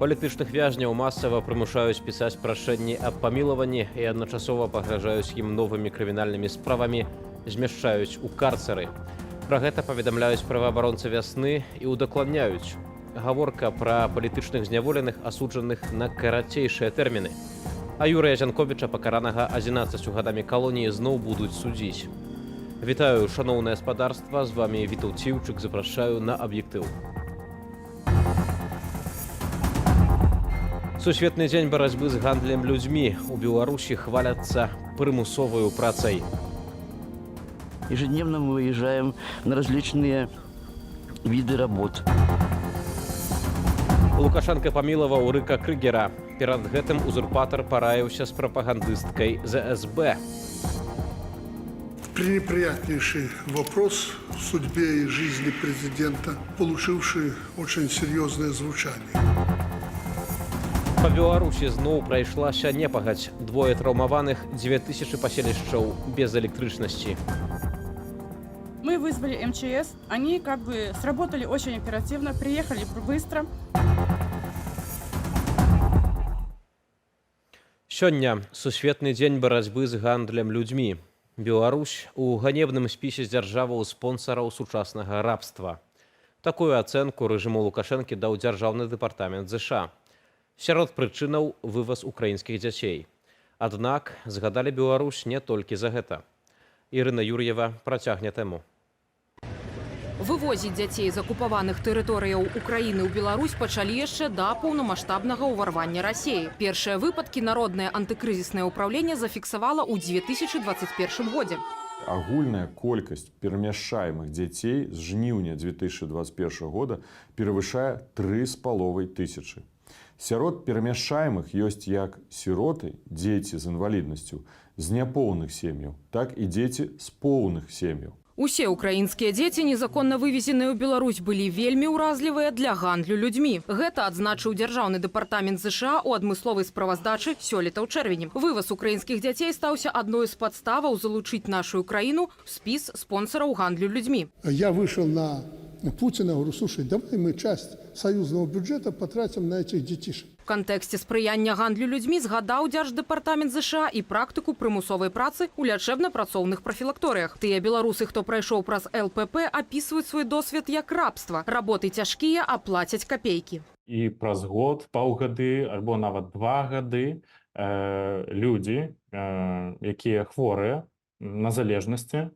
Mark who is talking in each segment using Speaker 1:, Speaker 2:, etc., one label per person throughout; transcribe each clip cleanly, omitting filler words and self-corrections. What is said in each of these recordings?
Speaker 1: Палітычных вязняў масава прымушаюць пісаць прашэнні аб памілаванні і адначасова пагражаюць ім новымі крымінальнымі справамі, змяшчаюць у карцары. Пра гэта паведамляюць праваабаронцы вясны і удакладняюць. Гаворка пра палітычных зняволеных, асуджаных на карацейшыя тэрміны. А Юрыя Зянковіча, пакаранага 11 гадамі калоніі, зноў будуць судзіць. Вітаю, шаноўнае спадарства, з вамі Вітаў Ціўчык, запрашаю на аб'ектыў. Сусветны дзень барацьбы з гандлем людзьмі. У Беларусі хваляцца прымусоваю працай.
Speaker 2: Ежедневно мы выезжаем на различные виды работ.
Speaker 1: Лукашенко памілаваў Рыка Крыгера. Перад гэтым узурпатар параіўся з прапагандысткай ЗСБ.
Speaker 3: Пренеприятнейший вопрос в судьбе и жизни президента, получивший очень серьезное звучание.
Speaker 1: Па Беларусі зноў прайшлася непагадзь. Двое траўмаваных, 2000 паселішчаў без электрычнасці.
Speaker 4: Мы вызвали МЧС, они сработали очень оперативно, приехали быстро.
Speaker 1: Сёння сусветны дзень барацьбы з гандлем людзьмі. Беларусь у ганебным спісе дзяржаваў спонсараў сучаснага рабства. Такую ацэнку рэжыму Лукашэнкі даў дзяржаўны дэпартамент ЗША. Сярод прычынаў вываз украінскіх дзяцей. Аднак згадалі Беларусь не толькі за гэта. Ірына Юр'ева працягне тэму.
Speaker 5: Вывозіць дзяцей з акупаваных тэрыторыяў Украіны ў Беларусь пачалі яшчэ да паўнамаштабнага ўварвання Расіі. Першыя выпадкі народнае антыкрызіснае ўпраўленне зафіксавала ў 2021 годзе.
Speaker 6: Агульная колькасць перамяшчаемых дзяцей з жніўня 2021 года перавышае 3,5 тысячы. Сярод перамяшчаемых ёсць як сіроты, дзеці з інваліднасцю, з няпоўных сем'яў, так і дзеці з поўных сем'яў.
Speaker 5: Усе украінскія дзеці, незаконна вывезеныя ў Беларусь, былі вельмі ўразлівыя для гандлю людзьмі. Гэта адзначыў дзяржаўны дэпартамент ЗША ў адмысловай справаздачы сёлета ў чэрвені. Вываз украінскіх дзяцей стаўся адной з падставаў залучыць нашу краіну ў спіс спонсараў гандлю людзьмі.
Speaker 3: Я вышел на Путина, говорю, слушай, давай мы часть союзного бюджета потратим на этих детишек.
Speaker 5: У кантэксце спрыяння гандлю людзьмі згадаў дзярждэпартамент ЗША і практыку прымусовай працы ў лячэбна-працоўных прафілакторыях. Тыя беларусы, хто прайшоў праз ЛПП, апісваюць свой досвед як рабства. Работы цяжкія, а плацяць капейкі.
Speaker 7: І праз год, паўгады альбо нават 2 гады людзі, якія хворыя на залежнасці,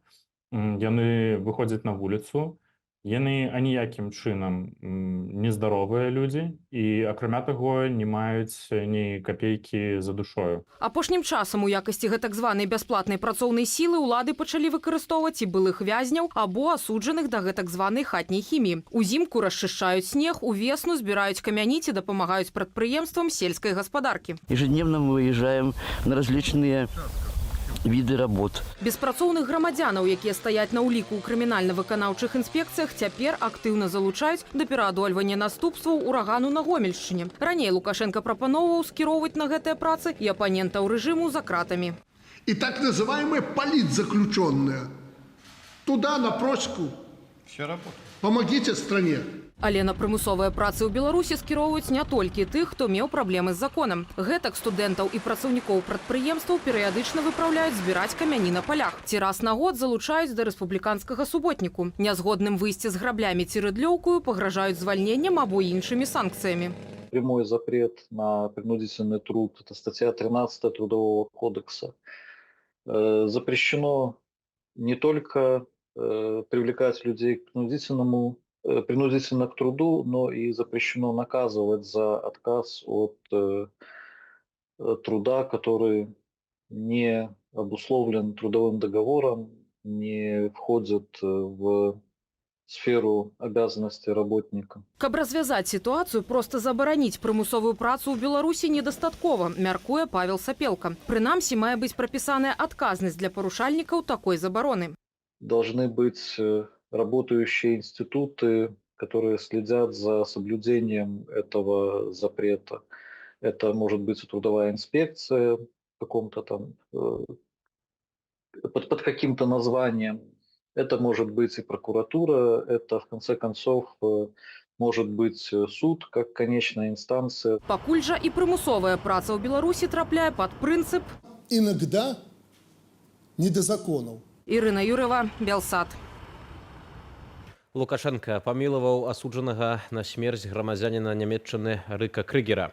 Speaker 7: яны выходзяць на вуліцу, яны аніякім чынам нездаровыя людзі і, акрамя таго, не маюць ні капейкі за душою.
Speaker 5: Апошнім часам у якасці гэтак званай бясплатнай працоўнай сілы ўлады пачалі выкарыстоўваць і былых вязняў або асуджаных да гэтак званай хатняй хіміі. Узімку расчышчаюць снег, увесну збіраюць камяні ці дапамагаюць прадпрыемствам сельскай гаспадаркі.
Speaker 2: Ежедневно мы выезжаем на различные виды работ.
Speaker 5: Беспрацоўных грамадзянаў, якія стаяць на ўліку ў крымінальна-выканаўчых інспекцыях, цяпер актыўна залучаюць да пераадольвання наступстваў урагану на Гомельшчыне. Раней Лукашенко прапаноўваў скіроўваць на гэтыя працы і апанентаў рэжыму за кратамі.
Speaker 3: И так называемые политзаключенные. Туда на проську.
Speaker 8: Все работает.
Speaker 3: Помогите стране.
Speaker 5: Але на прымусовыя працы ў Беларусі скіроўваюць не толькі тых, хто меў праблемы з законам. Гэтак студэнтаў і працаўнікоў прадпрыемстваў перыядычна выпраўляюць збіраць камяні на палях. Ці раз на год залучаюць да рэспубліканскага суботніку. Нязгодным выйсці з граблямі ці рыдлёўкаю пагражаюць звальненнем або іншымі санкцыямі.
Speaker 9: Прямой запрет на принудительный труд – это статья 13 Трудового кодекса. Запрещено не только привлекать людей к принудительно к труду, но и запрещено наказывать за отказ от труда, который не обусловлен трудовым договором, не входит в сферу обязанностей работника.
Speaker 5: Каб развязаць сітуацыю, проста забараніць прымусовую працу ў Беларусі недастаткова, мяркуе Павел Сапелка. Прынамсі, мае быць прапісаная адказнасць для парушальнікаў такой забароны.
Speaker 9: Должны быть работающие институты, которые следят за соблюдением этого запрета. Это может быть и трудовая инспекция в каком-то там, под каким-то названием. Это может быть и прокуратура, это, в конце концов, может быть суд как конечная инстанция.
Speaker 5: Пакуль жа і прымусовая праца ў Беларусі трапляе пад прынцып.
Speaker 8: Иногда не до законов.
Speaker 5: Ірына Юрова, Белсат.
Speaker 1: Лукашенко памілаваў асуджанага на смерць грамадзяніна Нямецчыны Рыка Крыгера.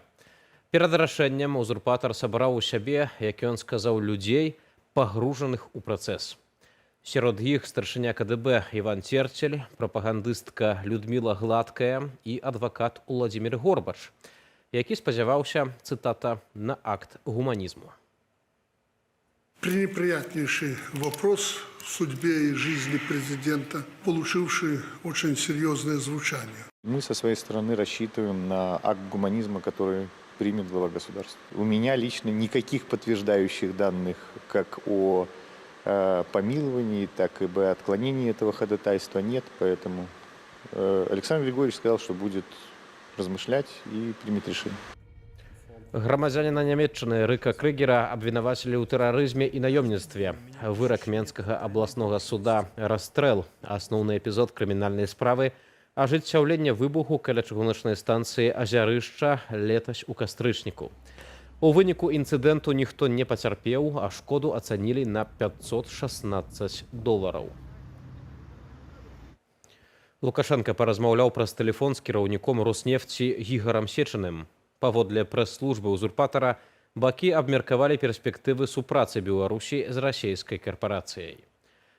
Speaker 1: Перад рашэннем узурпатар сабраў у сябе, як ён сказаў, людзей, пагружаных у працэс. Сярод іх старшыня КДБ Іван Церцель, прапагандыстка Людміла Гладкая і адвакат Уладзімір Горбач, які спадзяваўся, цытата, на акт гуманізму.
Speaker 3: Пренеприятнейший вопрос в судьбе и жизни президента, получивший очень серьезное звучание.
Speaker 10: Мы со своей стороны рассчитываем на акт гуманизма, который примет глава государства. У меня лично никаких подтверждающих данных как о помиловании, так и об отклонении этого ходатайства нет, поэтому Александр Григорьевич сказал, что будет размышлять и примет решение.
Speaker 1: Грамадзяніна Нямецчыны Рыка Крыгера абвінавацілі ў тэрарызме і наёмніцтве. Вырак Менскага абласнога суда расстрэл. Асноўны эпізод крымінальнай справы ажыццяўлення выбуху каля чыгуначнай станцыі Азярышча летась у кастрычніку. У выніку інцыдэнту ніхто не пацярпеў, а шкоду ацанілі на $516. Лукашенко паразмаўляў праз тэлефон з кіраўніком Роснефці Ігорам Сечаным. Паводле прэс-службы узурпатара, бакі абмеркавалі перспектывы супрацы Беларусі з расійскай карпарацыяй.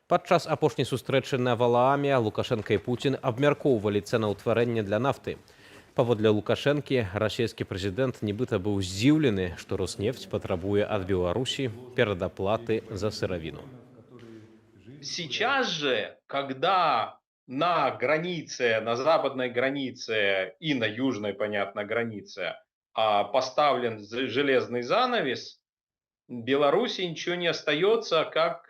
Speaker 1: Падчас апошняй сустрэчы на Валааме Лукашенко і Путін абмяркоўвалі цэнаўтварэнне для нафты. Паводле Лукашэнкі, расійскі прэзідэнт нібыта быў здзіўлены, што Роснефть патрабуе ад Беларусі перадаплаты за сыравіну.
Speaker 11: Сейчас же, когда на границе, на западной границе и на южной, понятно, границе поставлен железный занавес, Беларуси ничего не остается, как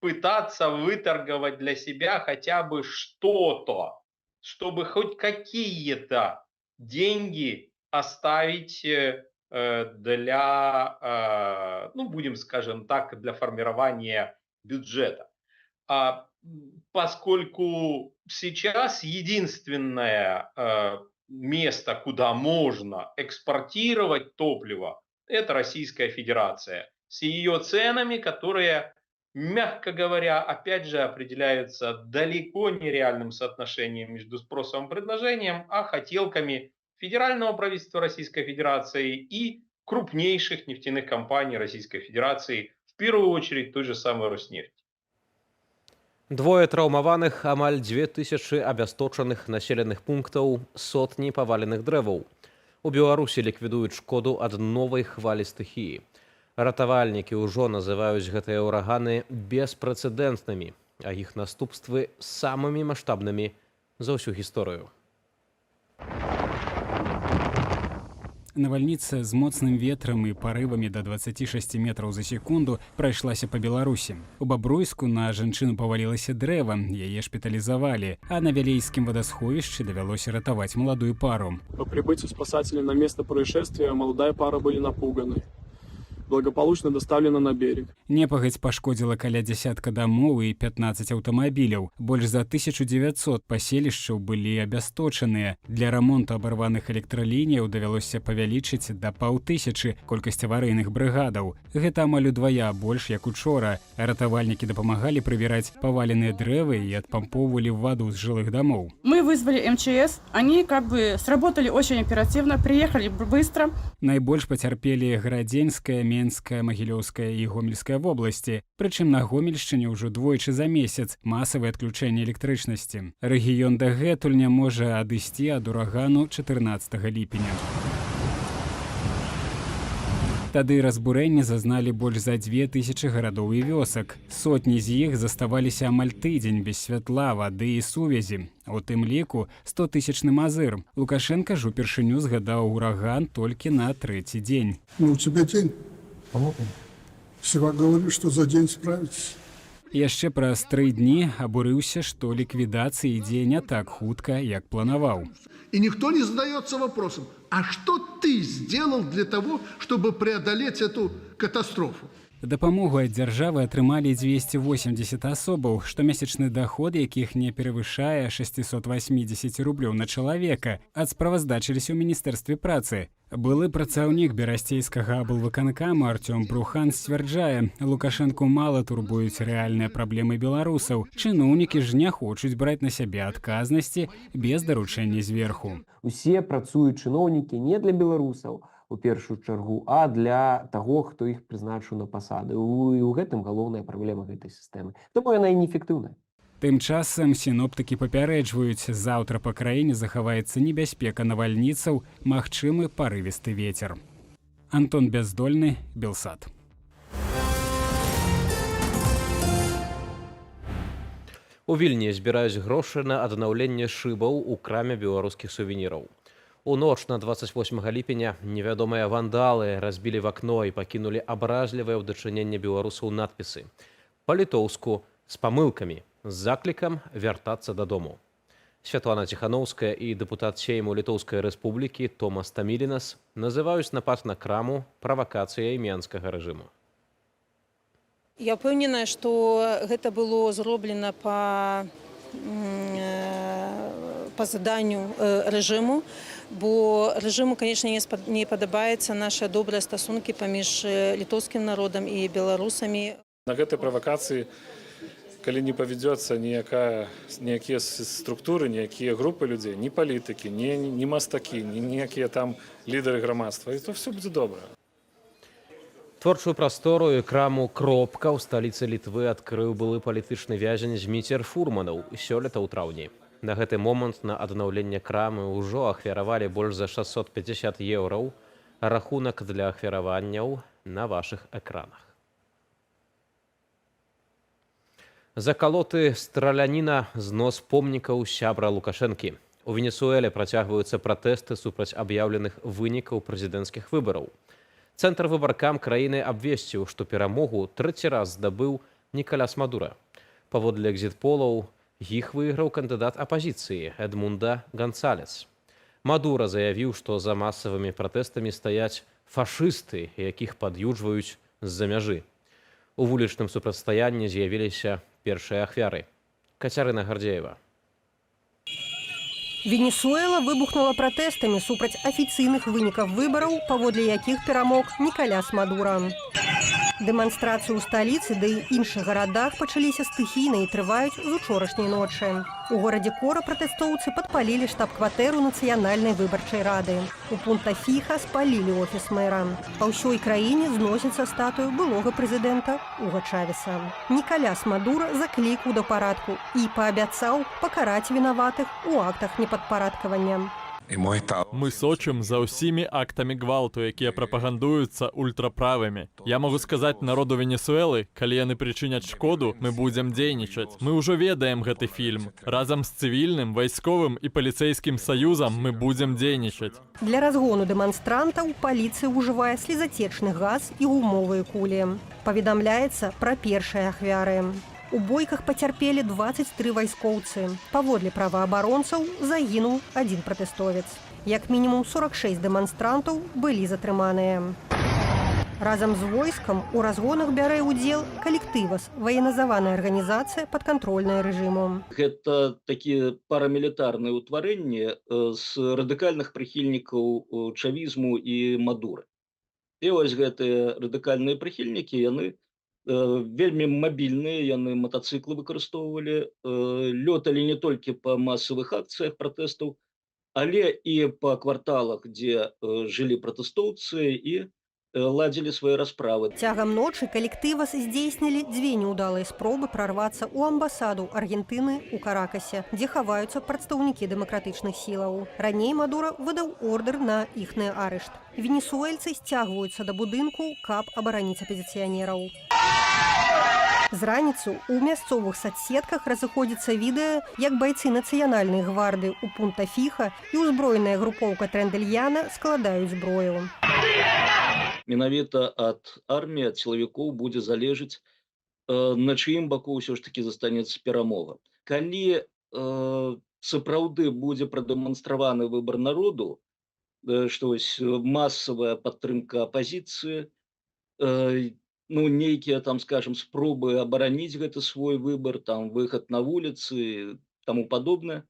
Speaker 11: пытаться выторговать для себя хотя бы что-то, чтобы хоть какие-то деньги оставить для, ну, будем, скажем так, для формирования бюджета. Поскольку сейчас единственное место, куда можно экспортировать топливо, это Российская Федерация. С ее ценами, которые, мягко говоря, опять же определяются далеко не реальным соотношением между спросом и предложением, а хотелками федерального правительства Российской Федерации и крупнейших нефтяных компаний Российской Федерации, в первую очередь той же самой Роснефти.
Speaker 1: Двое траўмаваных, амаль 2000 абясточаных населеных пунктаў, сотні паваленых дрэваў. У Беларусі ліквідуюць шкоду ад новай хвалі стыхіі. Ратавальнікі ўжо называюць гэтыя ўраганы беспрэцэдэнтнымі, а іх наступствы самымі маштабнымі за ўсю гісторыю.
Speaker 12: Навальніца з моцным ветрам і парывамі да 26 метраў за секунду прайшлася па Беларусі. У Бабруйску на жанчыну павалілася дрэва, яе шпіталізавалі, а на Вялейскім вадасховішчы давялося ратаваць маладую пару.
Speaker 13: По прибытию спасателей на место происшествия молодая пара были напуганы. Благополучно доставлена на берег.
Speaker 12: Непагадзь пашкодзіла каля дзясятка дамоў і 15 аўтамабіляў. Больш за 1900 паселішчаў былі абясточаныя. Для рамонту абарваных электралініяў давялося павялічыць да 500 колькасць аварыйных брыгадаў. Гэта амаль удвая больш, як учора. Ратавальнікі дапамагалі прыбіраць паваленыя дрэвы і адпампоўвалі ваду з жылых дамоў.
Speaker 4: Мы вызвали МЧС, они сработали очень оперативно, приехали быстро.
Speaker 12: Найбольш пацярпелі Градзенская, Менская, Магілёўская і Гомельская вобласці. Прычым на Гомельшчыне ўжо двойчы за месяц масавае адключэнне электрычнасці. Рэгіён дагэтуль не можа адысці ад урагану 14 ліпеня. Тады разбурэнні зазналі больш за 2000 гарадоў і вёсак. Сотні з іх заставаліся амаль тыдзень без святла, вады і сувязі. У тым ліку 100-тысячны Мазыр. Лукашенко ж упершыню згадаў ураган толькі на 3-й дзень.
Speaker 3: Ну, у тебя день. Всего говорю, что за день справиться.
Speaker 12: Яшчэ праз 3 дні абурыўся, што ліквідацыя ідзе не так хутка, як планаваў.
Speaker 3: И никто не задается вопросом, а что ты сделал для того, чтобы преодолеть эту катастрофу?
Speaker 12: Дапамогу ад дзяржавы атрымалі 280 асобаў, штомесячны даход якіх не перавышае 680 рублёў на чалавека, адсправаздачыліся ў міністэрстве працы. Былы працаўнік берасцейскага аблвыканкама Артём Брухан сцвярджае, Лукашэнку мала турбуюць рэальныя праблемы беларусаў. Чыноўнікі ж не хочуць браць на сябе адказнасці без даручэння зверху.
Speaker 14: Усе працуюць чыноўнікі не для беларусаў, у першую чаргу, а для таго, хто іх прызначыў на пасады. І ў гэтым галоўная праблема гэтай сістэмы. Таму яна і неэфектыўная.
Speaker 12: Тым часам сіноптыкі папярэджваюць, заўтра па краіне захаваецца небяспека навальніцаў, магчымы парывісты вецер. Антон Бяздольны, Белсат.
Speaker 1: У Вільні збіраюць грошы на аднаўленне шыбаў у краме беларускіх сувеніраў. У ноч на 28 ліпеня невядомыя вандалы разбілі вакно і пакінулі абразлівае ў дачыненне беларусаў надпісы. Па-літоўску з памылкамі, з заклікам вяртацца дадому. Святлана Ціхановская і дэпутат Сейму Літоўскай рэспублікі Томас Тамілінас называюць напад на краму правакацыяй менскага рэжыму.
Speaker 15: Я ўпэўненая, што гэта было зроблена па заданню рэжыму, бо рэжыму, канешне, не падабаецца нашы добрыя стасункі паміж літоўскім народам і беларусамі.
Speaker 13: На гэтай правакацыі, калі не павядзецца ніякія структуры, ніякія групы людзей, ні палітыкі, ні мастакі, ніякія там лідары грамадства, і то все будзе добра.
Speaker 1: Творчую прастору і краму «Кропка» ў сталіцы Літвы адкрыў былы палітычны вязень Зміцер Фурманаў сёлета ў траўні. На гэты момант на аднаўленне крамы ўжо ахвяравалі больш за 650 еўраў, а рахунак для ахвяраванняў на вашых экранах. Закалоты, страляніна, знос помнікаў сябра Лукашэнкі. У Венесуэле працягваюцца пратэсты супраць аб'яўленых вынікаў прэзідэнцкіх выбараў. Цэнтр выбаркам краіны абвесціў, што перамогу трэці раз здабыў Нікаляс Мадура. Паводле экзіт-полаў, іх выйграў кандыдат апазіцыі Эдмунда Гансалес. Мадура заявіў, што за масавымі пратэстамі стаяць фашысты, якіх пад'юджваюць з-за мяжы. У вулічным супрацьстаянні з'явіліся першыя ахвяры. Кацярына Гардзеева.
Speaker 16: Венесуэла выбухнула пратэстамі супраць афіцыйных вынікаў выбараў, паводле якіх перамог Нікаляс Мадура. Дэманстрацыі ў сталіцы ды і іншых гарадах пачаліся стыхійна і трываюць з учорашняй ночы. У горадзе Кора пратэстоўцы падпалілі штаб-кватэру Нацыянальнай выбарчай рады. У Пунта-Фіха спалілі офіс мэра. Па ўсёй краіне зносіцца статую былога прэзідэнта Уга Чавеса. Нікаляс Мадура заклікаў да парадку і паабяцаў пакараць вінаватых у актах непадпарадкавання.
Speaker 17: Мы сочым за ўсімі актамі гвалту, якія прапагандуюцца ультраправымі. Я могу сказаць народу Венесуэлы, калі яны прычыняць шкоду, мы будзем дзейнічаць. Мы ўжо ведаем гэты фільм. Разам з цывільным, вайсковым і паліцэйскім саюзам мы будзем дзейнічаць.
Speaker 16: Для разгону дэманстрантаў паліцыя ўжывае слезацечны газ і гумовыя кулі. Паведамляецца пра першыя ахвяры. У бойках пацярпелі 23 вайскоўцы. Паводле праваабаронцаў загінуў адзін пратэстовец. Як мінімум 46 дэманстрантаў былі затрыманыя. Разам з войскам у разгонах бярэ ўдзел калектывас, ваеназаваная арганізацыя падкантрольная рэжыму.
Speaker 9: Гэта такія парамілітарныя ўтварэнні з радыкальных прыхільнікаў чавізму і Мадуры. І вось гэтыя радыкальныя прыхільнікі, яны вельмі мабільныя, яны матацыклы выкарыстоўвалі, лёталі не толькі па масавых акцыях пратэстаў, але і па кварталах, дзе жылі пратэстоўцы і ладзілі свае расправы.
Speaker 16: Цягам ночы калектывас здзейснілі дзве няўдалыя спробы прарвацца ў амбасаду Аргентыны ў Каракасе, дзе хаваюцца прадстаўнікі дэмакратычных сілаў. Раней Мадура выдаў ордэр на іхны арышт. Венесуэльцы сцягваюцца да будынку, каб абараніць апазіцыянераў. З раніцу ў мясцовых садсетках разыходзіцца відэа, як байцы нацыянальнай гвардыі ў Пунта-Фіха і ўзброеная групоўка Трэндэльяна складаюць зброю.
Speaker 9: Менавіта ад арміі, ад сілавікоў будзе залежыць, на чыім баку ўсё ж такі застанецца перамога. Калі сапраўды будзе прадэманстраваны выбар народу, што масавая падтрымка апазіцыі,
Speaker 18: ну, нейкія там, скажем, спробы абараніць гэты свой выбар, там выхад на вуліцы, таму падобнае,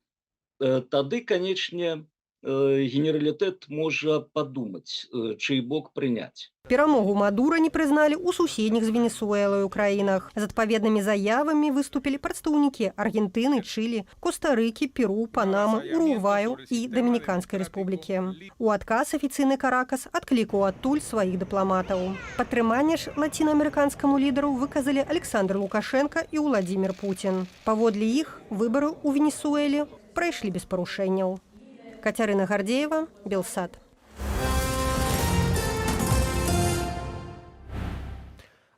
Speaker 18: тады, канечне, генералітэт можа падумаць, чый бок прыняць.
Speaker 16: Перамогу Мадура не прызналі ў суседніх з Венесуэлай краінах. З адпаведнымі заявамі выступілі прадстаўнікі Аргентыны, Чылі, Коста-Рыкі, Перу, Панамы, Уругваю і Дамініканскай рэспублікі. У адказ афіцыйны Каракас адклікаў адтуль сваіх дыпламатаў. Падтрыманне ж лацінаамерыканскаму лідару выказалі Александр Лукашенко і Уладзімір Пуцін. Паводле іх выбары ў Венесуэле прайшлі без парушэнняў. Кацярына Гардзеева, Белсат.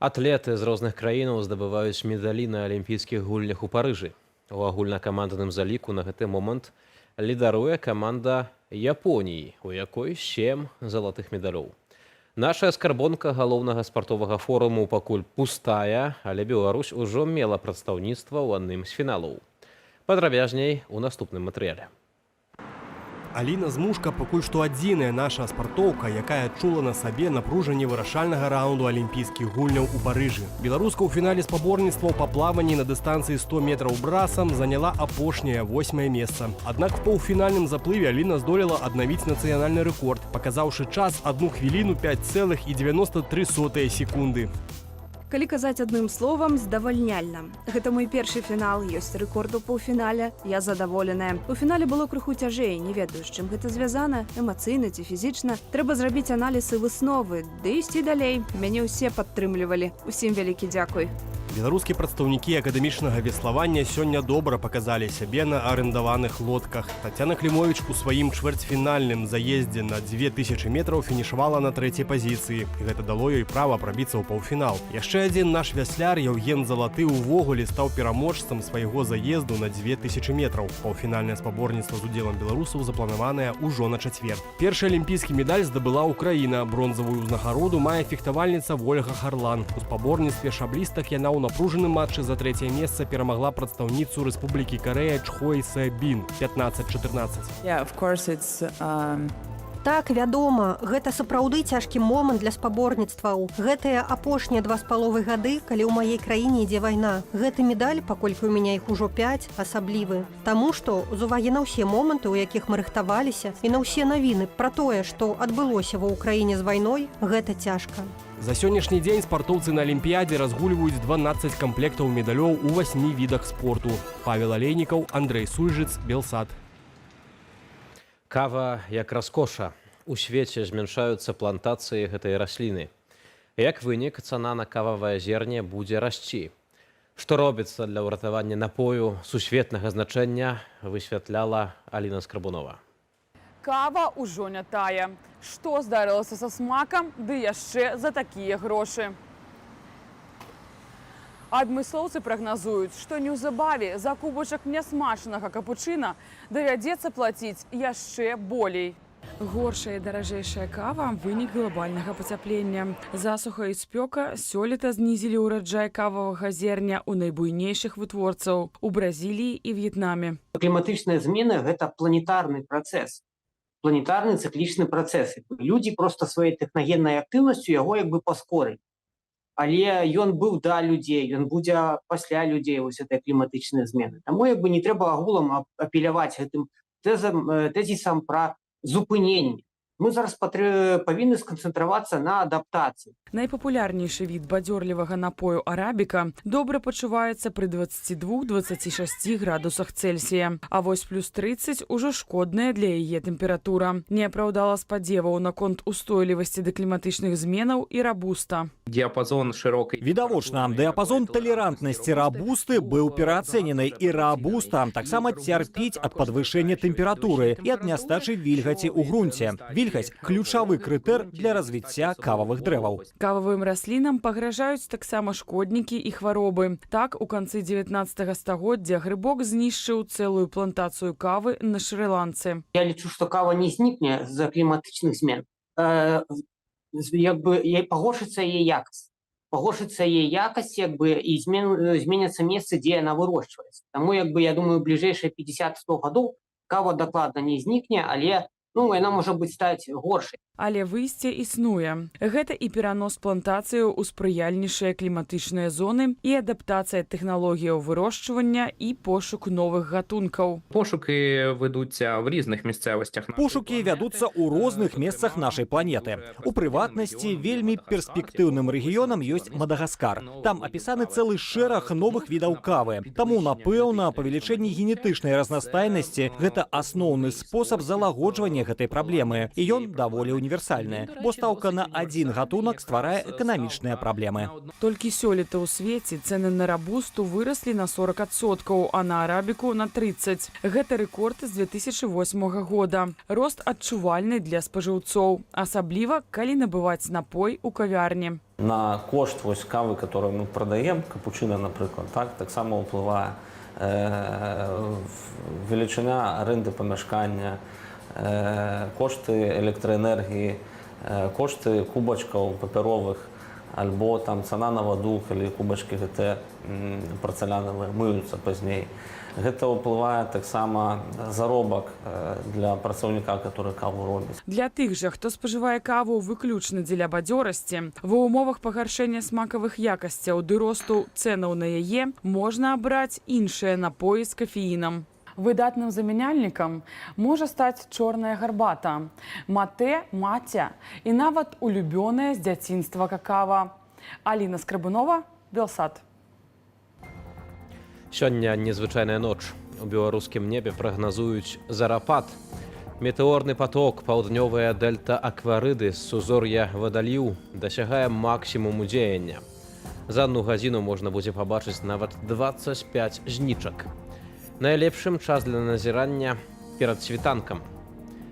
Speaker 1: Атлеты з розных краінаў здабываюць медалі на алімпійскіх гульнях у Парыжы. У агульнакамандным заліку на гэты момант лідаруе каманда Японіі, у якой 7 залатых медалёў. Наша скарбонка галоўнага спартовага форуму пакуль пустая, але Беларусь ужо мела прадстаўніцтва ў адным з фіналаў. Падрабязней у наступным матэрыяле.
Speaker 19: Аліна Змушка пакуль што адзіная наша спартоўка, якая адчула на сабе напружанне вырашальнага раунду алімпійскіх гульняў у Парыжы. Беларуска ў фінале спаборніцтваў па плаванні на дыстанцыі 100 метраў брасам заняла апошняе 8е месца. Аднак у паўфінальным заплыве Аліна здолела аднавіць нацыянальны рэкорд, паказаўшы час 1 хвіліну 5,93 секунды.
Speaker 20: Калі казаць адным словам, здавальняльна. Гэта мой першы фінал, ёсць рэкорд у паўфінале, я задаволеная. У фінале было крыху цяжэй, не ведаю, з чым гэта звязана, эмацыйна ці фізічна. Трэба зрабіць аналіз і высновы, ды ісці далей. Мяне ўсе падтрымлівалі. Усім вялікі дзякуй.
Speaker 19: Беларускія прадстаўнікі акадэмічнага веславання сёння добра паказалі сябе на арендаваных лодках. Тацяна Клімовіч у сваім чвэрцьфінальным заездзе на 2000 метраў фінішавала на 3-й пазіцыі. І гэта дало ёй права прабіцца ў паўфінал. Яшчэ адзін наш вясляр Яўген Залаты ўвогуле стаў пераможцам свайго заезду на 2000 метраў. Паўфінальнае спаборніцтва з удзелам беларусаў запланаванае ўжо на чацвер. Першы алімпійскі медаль здабыла Ўкраіна. Бронзавую ўзнагароду мае фехтавальніца Вольга Харлан. У спаборніцтве шаблістах яна ў напружаным матчы за 3-е месца перамагла прадстаўніцу Рэспублікі Карэя Чхой Саабін 15-14.
Speaker 16: Так, вядома, гэта сапраўды цяжкі момант для спаборніцтваў. Гэтыя апошнія 2,5 гады, калі ў маёй краіне ідзе вайна. Гэты медаль, паколькі ў мяне іх ужо 5, асаблівы. Таму што з увагі на ўсе моманты, у якіх мы рыхтаваліся, і на ўсе навіны пра тое, што адбылося ва ўкраіне з вайной, гэта цяжка.
Speaker 19: За сённяшні дзень спартоўцы на Алімпіядзе разгульваюць 12 камплектаў медалёў у 8 відах спорту. Павел Алейнікаў, Андрэй Сульжыц, Белсат.
Speaker 1: Кава як раскоша. У свеце змяншаюцца плантацыі гэтай расліны. Як вынік, цана на кававае зерне будзе расці. Што робіцца для ўратавання напою сусветнага значэння, высвятляла Аліна Скрабунова.
Speaker 21: Кава ўжо не тая. Што здарылася са смакам, ды яшчэ за такія грошы. Адмыслоўцы прагназуюць, што неўзабаве за кубачак нясмачнага капучына давядзецца плаціць яшчэ болей. Горшая і даражэйшая кава – вынік глобальнага пацяплення. Засуха і спёка сёлета знізілі ўраджай кававага зерня ў найбуйнейшых вытворцаў у Бразіліі і В'етнаме.
Speaker 22: Кліматычныя змены – гэта планетарны працэс. Планетарны цыклічны працэс. Людзі проста сваёй тэхнагеннай актыўнасцю яго як бы паскорылі. Але ён быў да людзей, ён будзе пасля людзей вось гэтай кліматычныя змены. Таму як бы не трэба агулам апеляваць гэтым тэзісам пра зупыненне. Мы зараз павінны сканцэнтравацца на адаптацыі.
Speaker 21: Найпапулярнейшы від бадзёрлівага напою арабіка добра пачуваецца пры 22-26 градусах Цельсія. А вось плюс 30 ужо шкодная для яе тэмпература. Не апраўдала спадзеваў наконт устойлівасці да кліматычных зменаў і рабуста.
Speaker 23: Дыяпазон шырокай. Відавочна, дыяпазон талерантнасці рабусты быў пераацэнены, і рабуста таксама цярпіць ад падвышэння тэмпературы і ад нястачы вільгаці ў грунце. Вільгаць – ключавы крытэр для развіцця кававых дрэваў.
Speaker 21: Кававым раслінам пагражаюць таксама шкоднікі і хваробы. Так, у канцы 19 стагоддзя грыбок знішчыў цэлую плантацыю кавы на Шры-Ланцы.
Speaker 22: Я лічу, што кава не знікне з-за кліматычных змен. Пагоршыцца яе якасць. Пагоршыцца яе якасць і зменяцца месцы, дзе яна вырошчваецца. Таму, я думаю, бліжэйшыя 50-100 гадоў кава дакладна не знікне, але ну яна можа быць стаць горшай.
Speaker 21: Але выйсце існуе. Гэта і перанос плантацыяў у спрыяльнейшыя кліматычныя зоны, і адаптацыя тэхналогіяў вырошчвання, і пошук новых гатункаў.
Speaker 2: Пошуки ведуться в різних місцевостях.
Speaker 23: Пошукі вядуцца ў розных месцах нашай планеты. У прыватнасці, вельмі перспектыўным рэгіёнам ёсць Мадагаскар. Там апісаны цэлы шэраг новых відаў кавы. Таму, напэўна, павелічэнне генетычнай разнастайнасці – гэта асноўны спосаб залагоджвання гэтай праблемы. І ён даволі універсальны, бо стаўка на адзін гатунак стварае эканамічныя праблемы.
Speaker 21: Толькі сёлета ў свеце цэны на рабусту выраслі на 40%, а на арабіку на 30%. Гэта рэкорд з 2008 года. Рост адчувальны для спажыўцоў, асабліва, калі набываць напой у кавярні.
Speaker 6: На кошт кавы, которую мы продаем, капучино, например, таксама ўплывае величина оренды помешкання, кошти електроенергії, кошти кубочків паперових, або там ціна на воду, коли кубочки ГТ порцелянові миються пізніше. Гэта ўплывае таксама заробак для працаўніка, который каву робіць.
Speaker 21: Для тых жа, хто спажывае каву выключна дзеля бадзёрасці, ва ўмовах пагаршэння смакавых якасцяў ды росту цэнаў на яе можна абраць іншыя напоі з кафеінам. Выдатным замяняльнікам можа стаць чорная гарбата, матэ, маця і нават улюбёная з дзяцінства какава. Аліна Скрабунова, Белсат.
Speaker 1: Сёння незвычайная ноч. У беларускім небе прагназуюць зарапад. Метэорны поток, паўднёвая дельта акварыды з сузор'я Вадаліў дасягае максімуму дзеяння. За 1 гадзіну можна будзе пабачыць нават 25 жнічак. Найлепшым час для назірання перад світанкам.